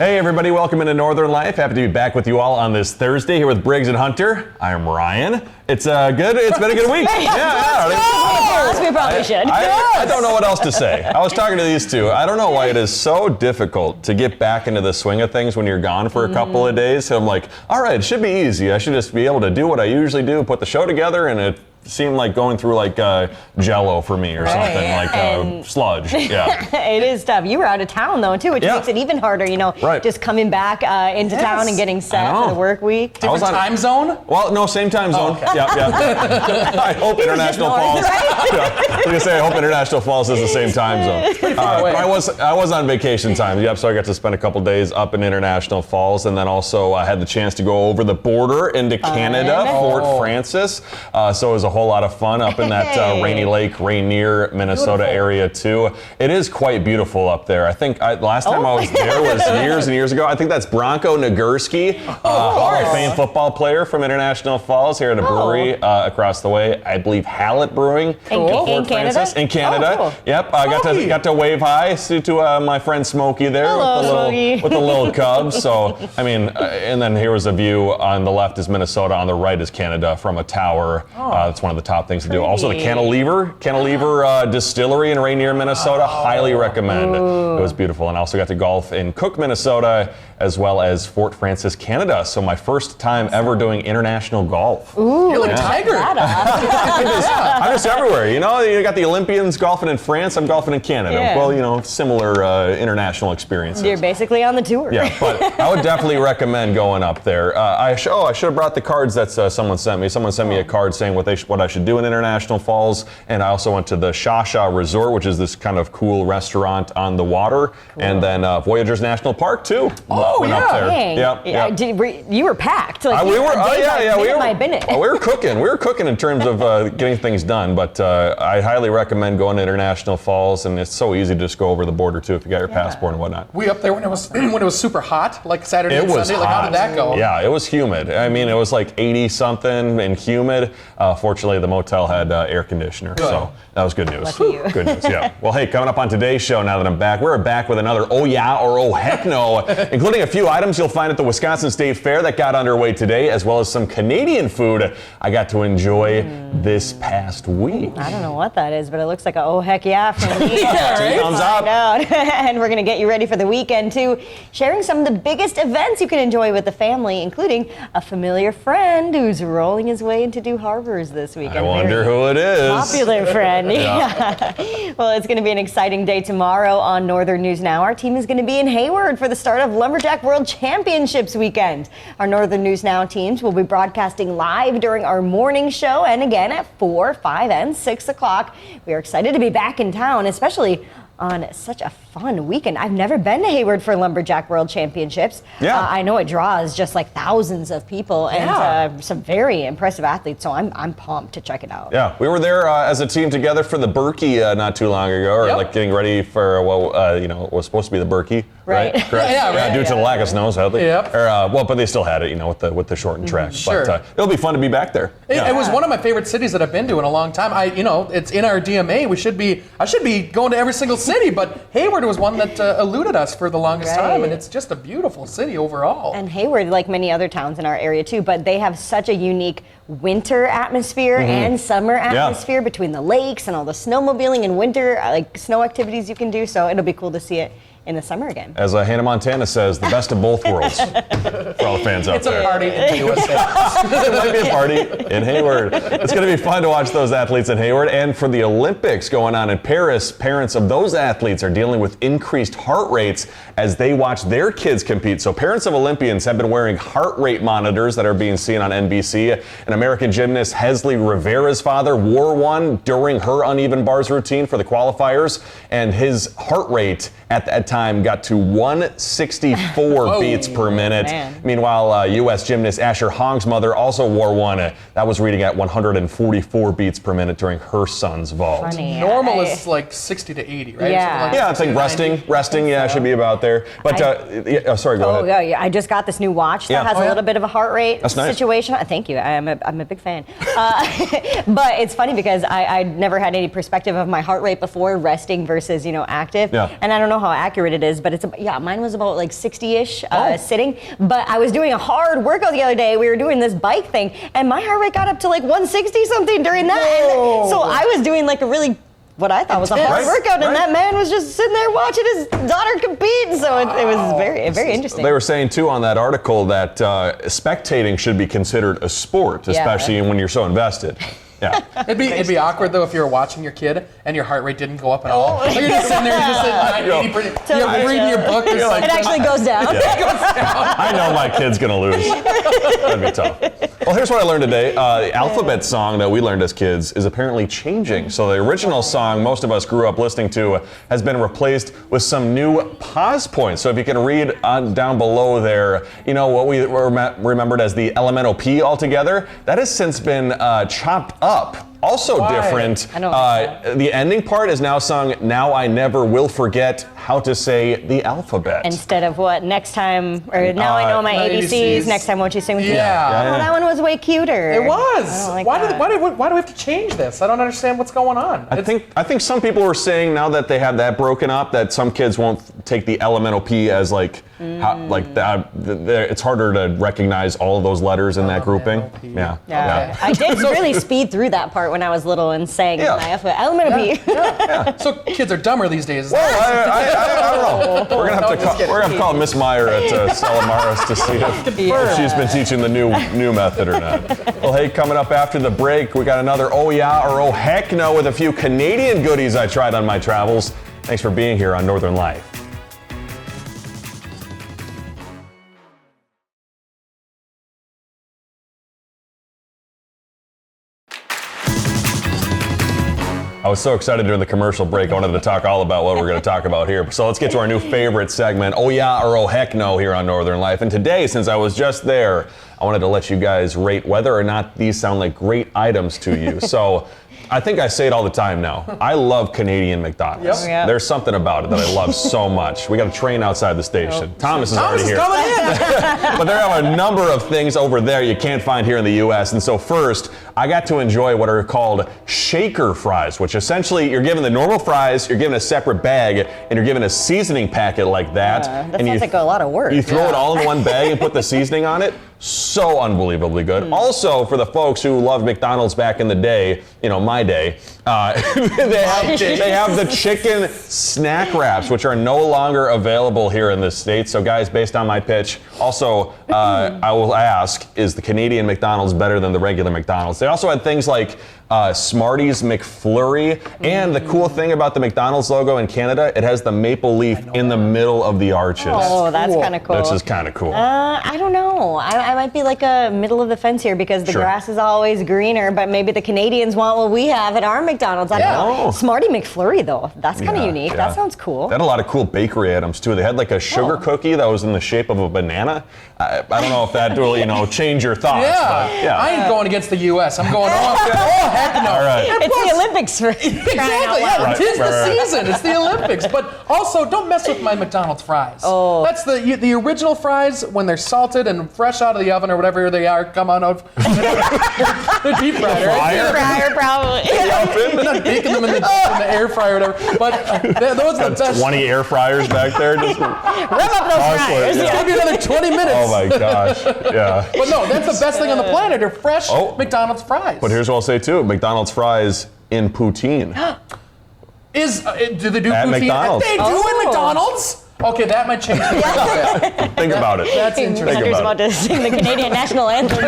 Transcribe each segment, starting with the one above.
Hey everybody, welcome into Northern Life. Happy to be back with you all on this Thursday here with Briggs and Hunter. I am Ryan. It's been a good week. We probably should. I don't know what else to say. I was talking to these two. I don't know why it is so difficult to get back into the swing of things when you're gone for a couple of days. So I'm like, all right, it should be easy. I should just be able to do what I usually do, put the show together, and it seemed like going through like Jello for me or something, like sludge. Yeah, it is tough. You were out of town though too, which makes it even harder. Just coming back into town and getting set for the work week. Different time zone? Well, no, same time zone. Oh, okay. Yeah. I hope International Falls. I was gonna say I hope International Falls is the same time zone. I was on vacation time. Yep. So I got to spend a couple days up in International Falls, and then also I had the chance to go over the border into Canada, Fort Francis. So it was a whole lot of fun up in that Rainy Lake, Rainier, Minnesota area too. It is quite beautiful up there. I think last time I was there was years and years ago. I think that's Bronco Nagurski, Hall of Fame football player from International Falls here at a brewery across the way. I believe Hallett Brewing in Fort Francis. In Canada. Cool. Yep. I got to wave hi to my friend Smokey there. Hello, with the little cubs. So I mean, and then here was a view. On the left is Minnesota. On the right is Canada from a tower. That's one of the top things to do. Also the Cantilever Distillery in Rainier, Minnesota. Highly recommend. Ooh. It was beautiful. And I also got to golf in Cook, Minnesota, as well as Fort Francis, Canada. So my first time ever doing international golf. Ooh, you're like a tiger. I'm just everywhere. You got the Olympians golfing in France. I'm golfing in Canada. Yeah. Well, similar international experiences. You're basically on the tour. Yeah, but I would definitely recommend going up there. I should have brought the cards that someone sent me. Someone sent me a card saying what I should do in International Falls, and I also went to the Shasha Resort, which is this kind of cool restaurant on the water, and then Voyageurs National Park too. Went up there. Yeah. You were packed. Like, we were. We were cooking. We were cooking in terms of getting things done. But I highly recommend going to International Falls, and it's so easy to just go over the border too if you got your passport and whatnot. We up there when it was super hot, like Saturday and Sunday. Like, how did that go? Yeah, it was humid. I mean, it was like 80 something and humid. Fortunately, the motel had air conditioner, so that was good news. Good news. Yeah. Well, hey, coming up on today's show, now that I'm back, we're back with another Oh Yeah or Oh Heck No, including a few items you'll find at the Wisconsin State Fair that got underway today, as well as some Canadian food I got to enjoy this past week. I don't know what that is, but it looks like a oh heck yeah from me. Thumbs up. And we're going to get you ready for the weekend too, sharing some of the biggest events you can enjoy with the family, including a familiar friend who's rolling his way into Dew Harbors this weekend. I wonder who it is. Popular friend. Yeah. Well, it's going to be an exciting day tomorrow on Northern News Now. Our team is going to be in Hayward for the start of Lumberjack World Championships weekend. Our Northern News Now teams will be broadcasting live during our morning show and again at 4, 5, and 6 o'clock. We are excited to be back in town, especially on such a fun weekend. I've never been to Hayward for Lumberjack World Championships. Yeah. I know it draws just like thousands of people and some very impressive athletes, so I'm pumped to check it out. Yeah, we were there as a team together for the Berkey not too long ago, or like getting ready for what was supposed to be the Berkey, right? Correct. Right. Due to the lack of snow, sadly. Yep. But they still had it, with the shortened track. Sure. But it'll be fun to be back there. It was one of my favorite cities that I've been to in a long time. It's in our DMA. I should be going to every single city, but Hayward was one that eluded us for the longest time, and it's just a beautiful city overall. And Hayward, like many other towns in our area too, but they have such a unique winter atmosphere and summer atmosphere between the lakes and all the snowmobiling and winter like snow activities you can do. So it'll be cool to see it in the summer again. As Hannah Montana says, the best of both worlds for all the fans out there. It's a party in the USA. It might be a party in Hayward. It's going to be fun to watch those athletes in Hayward. And for the Olympics going on in Paris, parents of those athletes are dealing with increased heart rates as they watch their kids compete. So parents of Olympians have been wearing heart rate monitors that are being seen on NBC. An American gymnast, Hesley Rivera's father, wore one during her uneven bars routine for the qualifiers, and his heart rate at that time got to 164 beats per minute. Man. Meanwhile, U.S. gymnast Asher Hong's mother also wore one. That was reading at 144 beats per minute during her son's vault. Funny. Normal is like 60 to 80, right? Yeah, it's like resting. Yeah, should be about there. But sorry, go ahead. Yeah, I just got this new watch that has a little bit of a heart rate situation. Nice. Thank you. I'm a big fan. But it's funny because I never had any perspective of my heart rate before resting versus active. Yeah. And I don't know how accurate accurate it is, but mine was about like 60-ish sitting. But I was doing a hard workout the other day. We were doing this bike thing, and my heart rate got up to like 160 something during that. And so I was doing like a really what I thought was a hard workout, and that man was just sitting there watching his daughter compete. So it was very interesting. They were saying too on that article that spectating should be considered a sport, especially when you're so invested. Yeah. It'd be awkward though if you were watching your kid and your heart rate didn't go up at all. Like you're just sitting there, you're just sitting 90%. You're reading your book. It actually goes down. Yeah. It goes down. I know my kid's gonna lose. That'd be tough. Well, here's what I learned today. The alphabet song that we learned as kids is apparently changing. So the original song most of us grew up listening to has been replaced with some new pause points. So if you can read down below there, what we remembered as the elemental P altogether, that has since been chopped up. Also different, the ending part is now sung, "Now I never will forget how to say the alphabet." Instead of what, next time, or now I know my ABCs, next time won't you sing with me? Yeah. Oh, that one was way cuter. It was. Why do we have to change this? I don't understand what's going on. I think some people were saying now that they have that broken up that some kids won't take the elemental P as like it's harder to recognize all of those letters in that grouping. Yeah. I did really speed through that part when I was little and sang my alphabet. Elemental P. So kids are dumber these days. Well, I don't know. We're gonna have to call Miss Meyer at Salamaris to see if she's been teaching the new method or not. Well, hey, coming up after the break, we got another oh yeah or oh heck no with a few Canadian goodies I tried on my travels. Thanks for being here on Northern Life. I was so excited during the commercial break, I wanted to talk all about what we're going to talk about here. So let's get to our new favorite segment, Oh Yeah or Oh Heck No, here on Northern Life. And today, since I was just there, I wanted to let you guys rate whether or not these sound like great items to you. So I think I say it all the time now. I love Canadian McDonald's. Yep. There's something about it that I love so much. We got a train outside the station. Thomas is already here. Coming in. But there are a number of things over there you can't find here in the U.S. And so first, I got to enjoy what are called shaker fries, which essentially you're given the normal fries, you're given a separate bag, and you're given a seasoning packet like that. That sounds like a lot of work. You throw it all in one bag and put the seasoning on it. So unbelievably good. Also, for the folks who loved McDonald's back in the day, my day, they have the chicken snack wraps, which are no longer available here in the States. So guys, based on my pitch, also, I will ask, is the Canadian McDonald's better than the regular McDonald's? They also had things like Smarties McFlurry, and the cool thing about the McDonald's logo in Canada, it has the maple leaf in the middle of the arches. Oh, that's kind of cool. Which is kind of cool. I don't know. I might be like a middle of the fence here because the grass is always greener, but maybe the Canadians want what we have at our McDonald's. I don't know. Smartie McFlurry, though, that's kind of unique. That sounds cool. They had a lot of cool bakery items, too. They had like a sugar cookie that was in the shape of a banana. I don't know if that will, change your thoughts. Yeah. I ain't going against the U.S. I'm going, heck no. All right. It's the Olympics for exactly. Yeah, it is the season. It's the Olympics. But also, don't mess with my McDonald's fries. Oh. That's the original fries when they're salted and fresh out of the oven or whatever they are. Come on out. They're deep fried, right? Deep fryer, probably. They're not baking them in the air fryer or whatever. But those are the best. 20 air fryers back there. Just rev up those fryers. It's going to be another 20 minutes. Oh my gosh. Yeah. But no, that's the best thing on the planet are fresh McDonald's fries. But here's what I'll say too. McDonald's fries in poutine. Do they do at poutine? McDonald's. They do at McDonald's? Okay, that might change things a bit. Think about it. That's interesting. Hunter's about to sing the Canadian national anthem.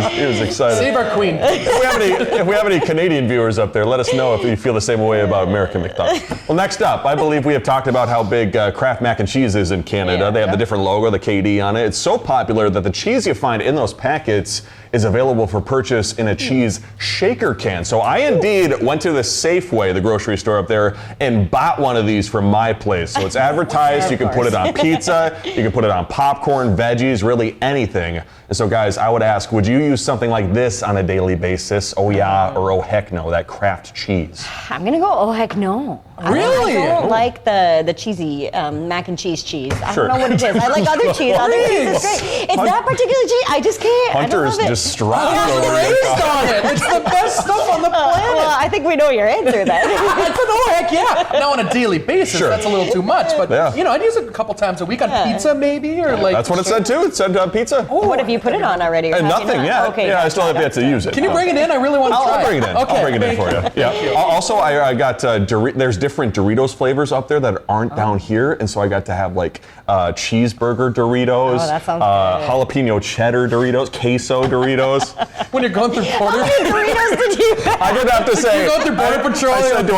He was excited. Save our queen. If we have any Canadian viewers up there, let us know if you feel the same way about American McDonald's. Well, next up, I believe we have talked about how big Kraft mac and cheese is in Canada. They have the different logo, the KD on it. It's so popular that the cheese you find in those packets is available for purchase in a cheese shaker can. So I indeed went to the Safeway, the grocery store up there, and bought one of these for my plate. place. So it's advertised. You can put it on pizza. You can put it on popcorn, veggies, really anything. And so, guys, I would ask, would you use something like this on a daily basis? Oh, yeah, or oh, heck no, that Kraft cheese? I'm going to go, oh, heck no. Really? I don't like the cheesy mac and cheese. I Sure. don't know what it is. I like other cheese. Other cheese is great. It's that particular cheese. I just can't. Hunter is I don't love it. distraught I'm over raised on it. It's the best stuff on the planet. Well, I think we know your answer then. Oh, heck yeah. Now, on a daily basis, Sure. that's a little too much. But, Yeah. I'd use it a couple times a week on pizza, maybe. Or like. That's what it said, too. It said pizza. What have you put it on already? Or have you Nothing, not? yeah. Okay, yeah, I still have yet to use it. Can you bring it in? I really want to try I'll bring it in. Okay. I'll bring it in for you. Yeah. Also, I got there's different Doritos flavors up there that aren't down here, and so I got to have like cheeseburger Doritos, Oh, that sounds good. jalapeno cheddar Doritos, queso Doritos. When you're going through border. Doritos did you? I did have to say. You go through Border Patrol. I said, do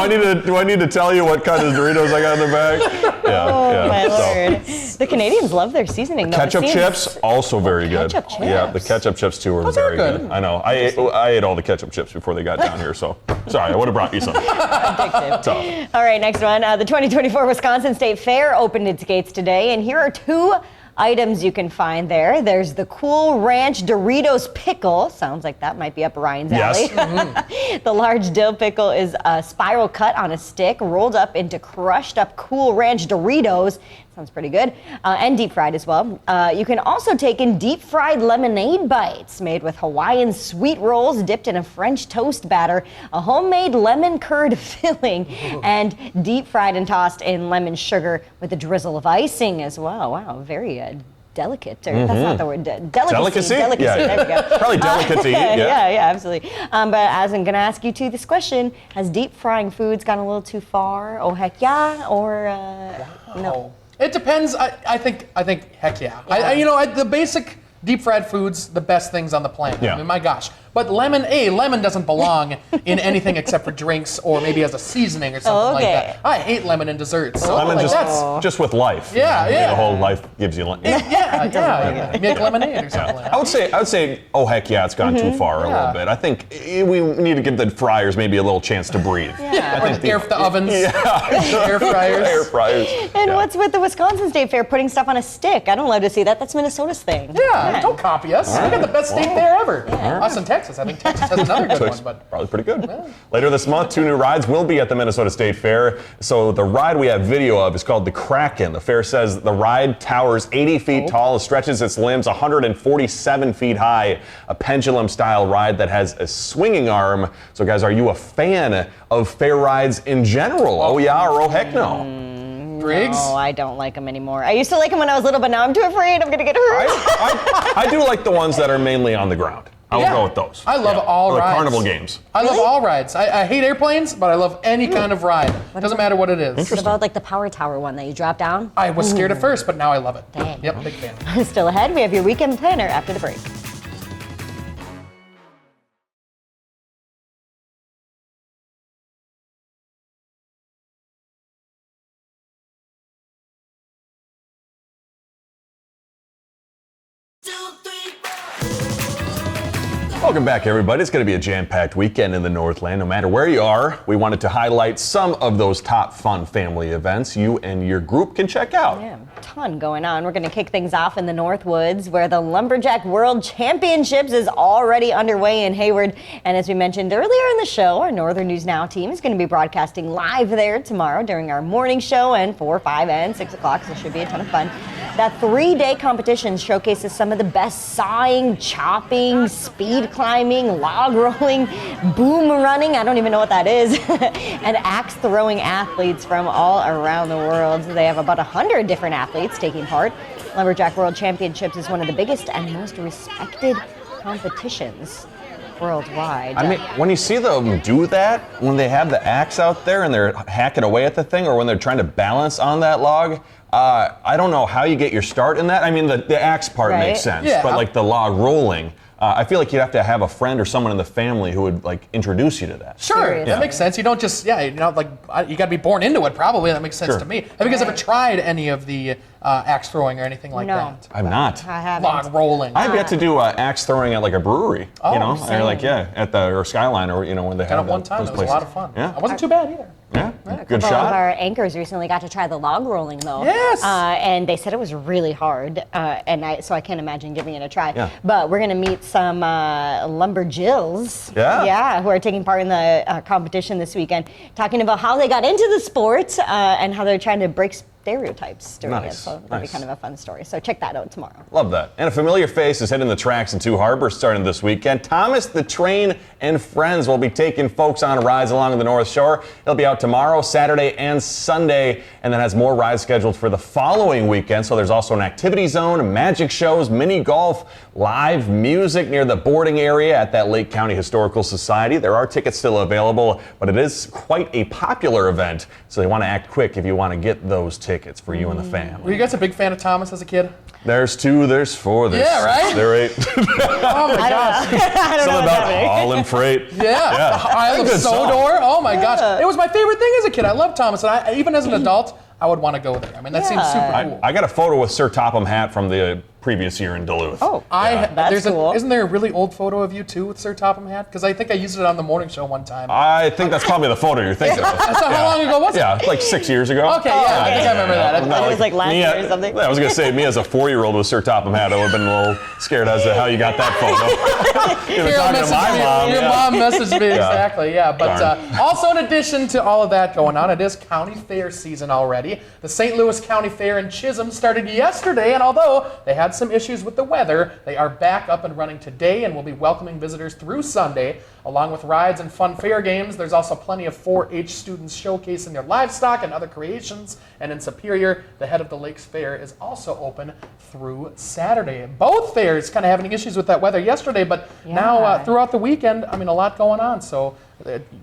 I need to tell you what kind of Doritos I got in the bag? Yeah. Oh, my So, Lord. The Canadians love their seasoning, though. ketchup It seems- chips also very good. Ketchup chips. Yeah, the ketchup chips too are are very good. good. I know. I ate all the ketchup chips before they got down here, so sorry. I would have brought you some. Addictive. So, All right, next one. The 2024 Wisconsin State Fair opened its gates today, and here are two items you can find there. There's the Cool Ranch Doritos Pickle. Sounds like that might be up Ryan's alley. Yes. The large dill pickle is a spiral cut on a stick, rolled up into crushed up Cool Ranch Doritos. Sounds pretty good. And deep fried as well. You can also take in deep fried lemonade bites made with Hawaiian sweet rolls dipped in a French toast batter, a homemade lemon curd filling, and deep fried and tossed in lemon sugar with a drizzle of icing as well. Wow, very delicate. Or, That's not the word. Delicacy. Delicacy? Yeah. There we go. probably delicate to eat. Yeah. Yeah, absolutely. But as I'm going to ask you too this question, has deep frying foods gone a little too far? Oh, heck yeah, or no? It depends. I think heck yeah. The basic deep fried foods, the best things on the planet. Yeah. I mean, my gosh. But lemon doesn't belong in anything except for drinks or maybe as a seasoning or something like that. I hate lemon in desserts. So Lemon that's just with life. Yeah, yeah. The whole life gives you. yeah. Make lemonade or something like that. I would say, oh heck yeah, it's gone too far a little bit. I think we need to give the fryers maybe a little chance to breathe. Yeah. Or the ovens. Air fryers. Air fryers. And what's with the Wisconsin State Fair putting stuff on a stick? I don't love to see that. That's Minnesota's thing. Yeah, don't copy us. We got the best steak there ever. Us in Texas. I think Texas has another good one. But Probably pretty good. Later this month, 2 new rides will be at the Minnesota State Fair. So the ride we have video of is called the Kraken. The fair says the ride towers 80 feet tall, stretches its limbs 147 feet high, a pendulum-style ride that has a swinging arm. So guys, are you a fan of fair rides in general? Oh yeah or oh heck no? Briggs? Oh, I don't like them anymore. I used to like them when I was little, but now I'm too afraid I'm going to get hurt. I do like the ones that are mainly on the ground. I will go with those. I love all or the rides. carnival games. I love all rides. I hate airplanes, but I love any kind of ride. Doesn't matter what it is. What about like the Power Tower one that you drop down? I was scared at first, but now I love it. Dang. Yep, big fan. Still ahead, we have your weekend planner after the break. Welcome back, everybody. It's going to be a jam-packed weekend in the Northland. No matter where you are, we wanted to highlight some of those top fun family events you and your group can check out. Yeah, a ton going on. We're going to kick things off in the Northwoods, where the Lumberjack World Championships is already underway in Hayward. And as we mentioned earlier in the show, our Northern News Now team is going to be broadcasting live there tomorrow during our morning show and 4, 5, and 6 o'clock, so it should be a ton of fun. That 3-day competition showcases some of the best sawing, chopping, speed climbing, log rolling, boom running, I don't even know what that is, and axe throwing athletes from all around the world. So they have about 100 different athletes taking part. Lumberjack World Championships is one of the biggest and most respected competitions worldwide. I mean, when you see them do that, when they have the axe out there and they're hacking away at the thing, or when they're trying to balance on that log, I don't know how you get your start in that. I mean, the axe part Right. makes sense, Yeah. but like the log rolling, I feel like you'd have to have a friend or someone in the family who would like introduce you to that. Sure, that makes sense. You don't just, you got to be born into it probably. That makes sense to me. Have you guys ever tried any of the axe throwing or anything like that? I'm not. I haven't. Log rolling. I've yet to do axe throwing at like a brewery, same. or like at the or Skyline, or when they Done have it one time. those It was a places. lot of fun. Yeah, It wasn't too bad either. yeah, A good couple of shot. our anchors recently got to try the log rolling though. Yes. And they said it was really hard, so I can't imagine giving it a try. Yeah. But we're gonna meet some lumberjills. Yeah. Who are taking part in the competition this weekend, talking about how they got into the sport and how they're trying to break stereotypes during it. So that'll be kind of a fun story. So check that out tomorrow. Love that. And a familiar face is hitting the tracks in Two Harbors starting this weekend. Thomas the Train and Friends will be taking folks on rides along the North Shore. He'll be out tomorrow, Saturday, and Sunday, and then has more rides scheduled for the following weekend. So there's also an activity zone, magic shows, mini golf, live music near the boarding area at that Lake County Historical Society. There are tickets still available, but it is quite a popular event. So you want to act quick if you want to get those tickets for you and the Were family. you guys a big fan of Thomas as a kid? There's 2, there's 4, there's Yeah, right? 6, there 8. Oh my gosh. I don't know Something what's about happening. hauling freight. Yeah. The Isle of Good song. Sodor. Oh my gosh. It was my favorite thing as a kid. I love Thomas, and even as an adult, I would want to go there. I mean, that seems super cool. I got a photo with Sir Topham Hatt from the previous year in Duluth. Oh, that's cool. Isn't there a really old photo of you too with Sir Topham Hatt? Because I think I used it on the morning show one time. I think that's probably the photo you're thinking of. So how long ago was it? Yeah, like 6 years ago. Okay, yeah, I think I remember that. I thought it was like last year or something. I was going to say, me as a 4-year-old with Sir Topham Hatt, I would have been a little scared as to how you got that photo. You were Carol talking to my messaged me. mom. Your mom messaged me, exactly, yeah. But Darn. also in addition to all of that going on, it is county fair season already. The St. Louis County Fair in Chisholm started yesterday, and although they had some issues with the weather, they are back up and running today and will be welcoming visitors through Sunday. Along with rides and fun fair games, there's also plenty of 4-H students showcasing their livestock and other creations. And in Superior, the head of the Lakes Fair is also open through Saturday. Both fairs kind of having issues with that weather yesterday, but now throughout the weekend, I mean, a lot going on. So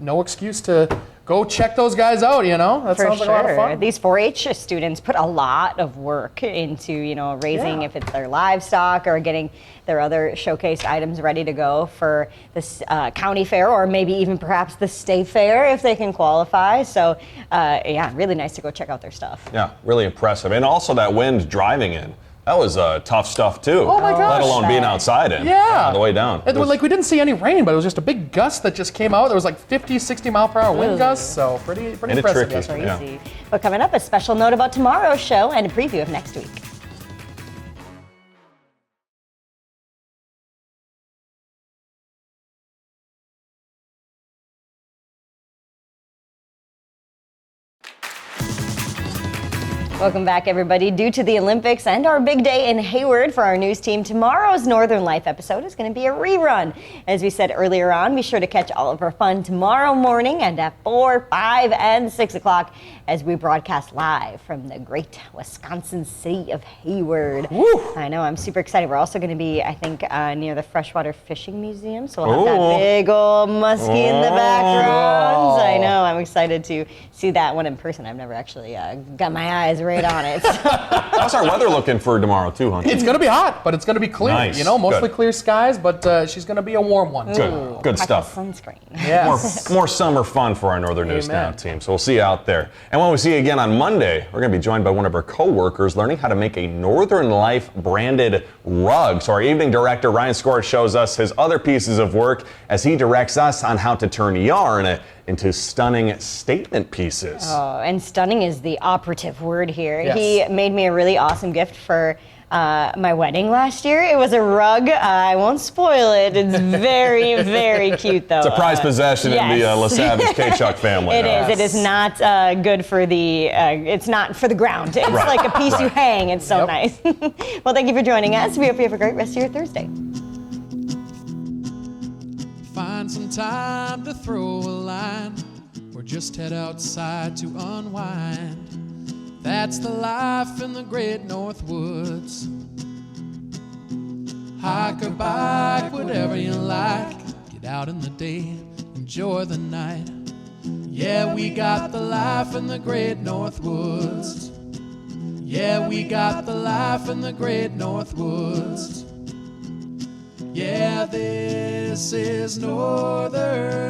no excuse to go check those guys out, That sounds like a lot of fun. These 4-H students put a lot of work into, raising if it's their livestock or getting their other showcased items ready to go for this county fair, or maybe even perhaps the state fair if they can qualify. So really nice to go check out their stuff. Yeah, really impressive. And also that wind driving in. That was tough stuff too. Oh my gosh. Let alone being outside in. Yeah. On the way down. It was like we didn't see any rain, but it was just a big gust that just came out. There was like 50, 60 mile per hour wind gusts, so pretty impressive tricky. yesterday. Yeah. Crazy. But coming up, a special note about tomorrow's show and a preview of next week. Welcome back, everybody. Due to the Olympics and our big day in Hayward for our news team, tomorrow's Northern Life episode is going to be a rerun. As we said earlier on, be sure to catch all of our fun tomorrow morning and at 4, 5, and 6 o'clock as we broadcast live from the great Wisconsin city of Hayward. Woo. I know, I'm super excited. We're also going to be, I think, near the Freshwater Fishing Museum, so we'll have that big old muskie in the background. I know, I'm excited to see that one in person. I've never actually got my eyes right on it. How's our weather looking for tomorrow too, Hunter? It's going to be hot, but it's going to be clear. Nice. Mostly Good. clear skies, but she's going to be a warm one. Good Pack stuff. of sunscreen. Yes. More summer fun for our Northern News Now Amen. team. So we'll see you out there. And when we see you again on Monday, we're going to be joined by one of our co-workers learning how to make a Northern Life branded rug. So our evening director, Ryan Scort, shows us his other pieces of work as he directs us on how to turn yarn into stunning statement pieces. Oh, and stunning is the operative word here. Yes. He made me a really awesome gift for my wedding last year. It was a rug. I won't spoil it. It's very, very cute, though. It's a prized possession in the yes. LaSavage K-Chuck family. It now. is. It is not good for the. It's not for the ground. It's Right. like a piece you Right. hang. It's so Yep. nice. Well, thank you for joining us. We hope you have a great rest of your Thursday. Find some time to throw a line, or just head outside to unwind. That's the life in the great North Woods. Hike or bike, whatever you like. Get out in the day, enjoy the night. Yeah, we got the life in the great North Woods. Yeah, we got the life in the great North Woods. Yeah, this is Northern